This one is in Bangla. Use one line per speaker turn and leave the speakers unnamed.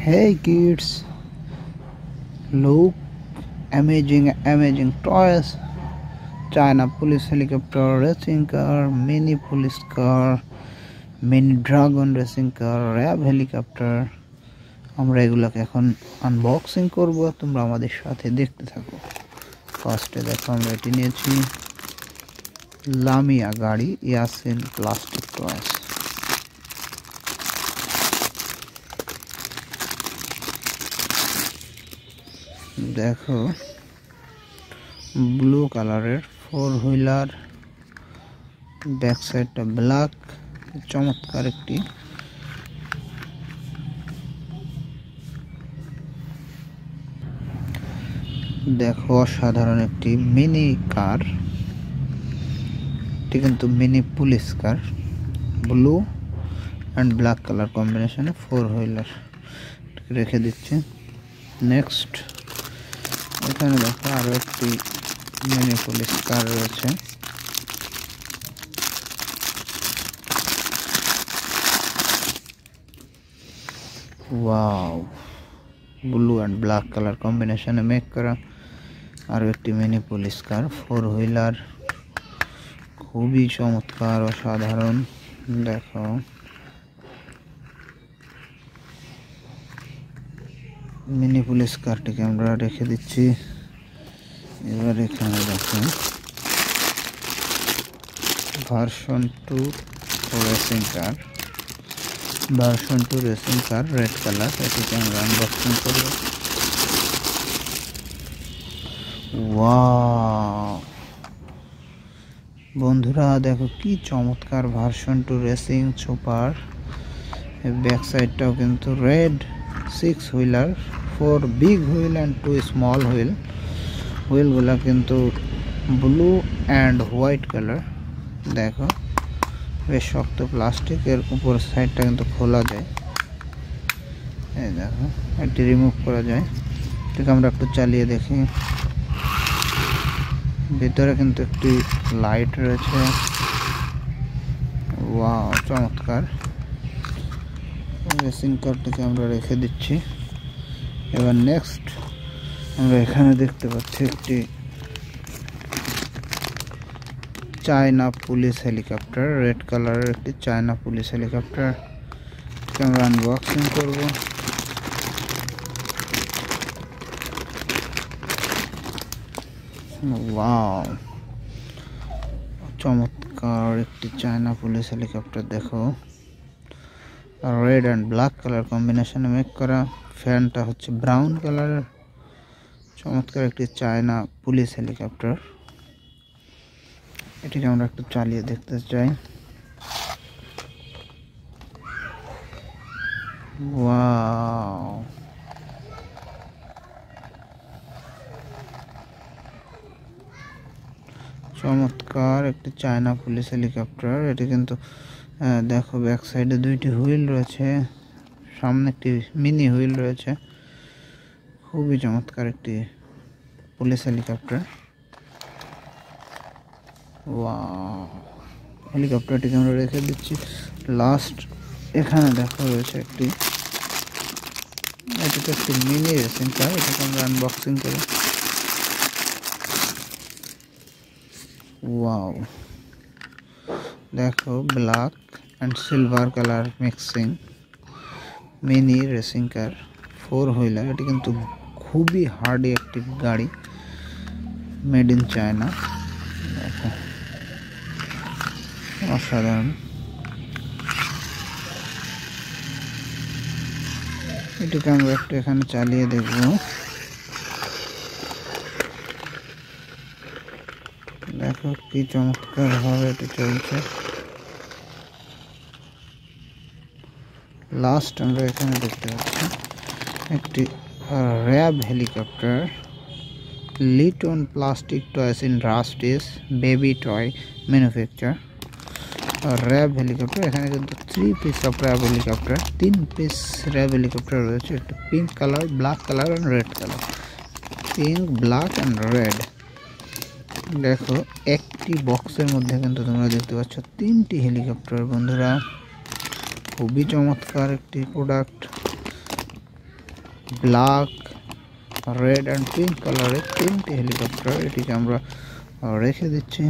Hey kids, look, amazing toys. China police helicopter, racing car, mini police car, mini dragon racing car, RAB helicopter. আমরা এগুলোকে এখন আনবক্সিং করব, তোমরা আমাদের সাথে দেখতে থাকো। ফার্স্টে দেখো আমরা এটি নিয়েছি লামিয়া গাড়ি ইয়াসিন প্লাস্টিক টয়েস। দেখো ব্লু কালারের 4 হুইলার, ব্যাক সাইডটা ব্ল্যাক, চমৎকার একটি দেখো অসাধারণ একটি মিনি কার, এটি কিন্তু mini police car, blue and black colour কম্বিনেশনে 4 হুইলার রেখে দিচ্ছি। নেক্সট এখানে দেখো আরো একটি মিনি পুলিশ কার রয়েছে। Wow, blue and black colour কম্বিনেশনে মেক করা আরো একটি মিনি পুলিশ কার 4 হুইলার, খুবই চমৎকার অসাধারণ। দেখো মিনি পুলিশ কারটিকে আমরা রেখে দিচ্ছি। এবার এখানে দেখো version 2 racing car, version 2 racing car red colour, এটিকে আমরা আনবক্সিং করব। ওয়াও বন্ধুরা, দেখো কি চমৎকার ভার্সন 2 রেসিং সুপার। ব্যাক সাইডটাও কিন্তু red, 6 wheeler, 4 big wheel and 2 small wheel. হুইলগুলা কিন্তু ব্লু অ্যান্ড হোয়াইট কালার। দেখো বেশ শক্ত প্লাস্টিকের, উপর সাইডটা কিন্তু খোলা যায়। এই দেখো এটি রিমুভ করা যায়। এটাকে আমরা একটু চালিয়ে দেখি। ভিতরে কিন্তু একটি লাইট রয়েছে। ওয়াও চমৎকার। রেসিং কারটিকে আমরা রেখে দিচ্ছি। এবার নেক্সট আমরা এখানে দেখতে পাচ্ছি একটি চায়না পুলিশ হেলিকপ্টার, রেড কালারের একটি চায়না পুলিশ হেলিকপ্টার, আমরা আনবক্সিং করব। ওয়াও চমৎকার একটি চায়না পুলিশ হেলিকপ্টার। দেখো রেড অ্যান্ড ব্ল্যাক কালার কম্বিনেশনে মেক করা, ফ্যানটা হচ্ছে ব্রাউন কালারের। চমৎকার একটি চায়না পুলিশ হেলিকপ্টার, এটিকে আমরা একটু চালিয়ে দেখতে চাই। ওয়াও চমৎকার একটি চায়না পুলিশ হেলিকপ্টার। এটি কিন্তু দেখো ব্যাক সাইডে 2টি হুইল রয়েছে, সামনে একটি মিনি হুইল রয়েছে। খুবই চমৎকার একটি পুলিশ হেলিকপ্টার। ওয়াও হেলিকপ্টারটিকে আমরা রেখে দিচ্ছি। লাস্ট এখানে দেখো রয়েছে একটি, এটি তো একটি মিনি রেসিং কার, এটাকে আমরা আনবক্সিং করি। ওয়াও দেখো black and silver colour mixing mini racing car 4 wheeler. এটি কিন্তু খুবই হার্ডি একটি গাড়ি, মেড ইন চায়না। দেখো অসাধারণ। এটিকে আমরা একটু এখানে চালিয়ে দেখব। দেখো কি চমৎকার ভাবে এটি চলছে। লাস্ট আমরা এখানে দেখতে পাচ্ছি একটি RAB helicopter, Liton plastic toys in রাস্টিস baby toy manufacture. RAB helicopter, এখানে কিন্তু 3 piece of RAB helicopter, 3 piece RAB helicopter রয়েছে। একটা pink colour, black colour and red colour. Pink, black and red. দেখো একটি বক্সের মধ্যে কিন্তু তোমরা দেখতে পাচ্ছ 3টি হেলিকপ্টার। বন্ধুরা খুবই চমৎকার একটি product. Black, red and pink কালারের 3টি হেলিকপ্টার। এটিকে আমরা রেখে দিচ্ছি।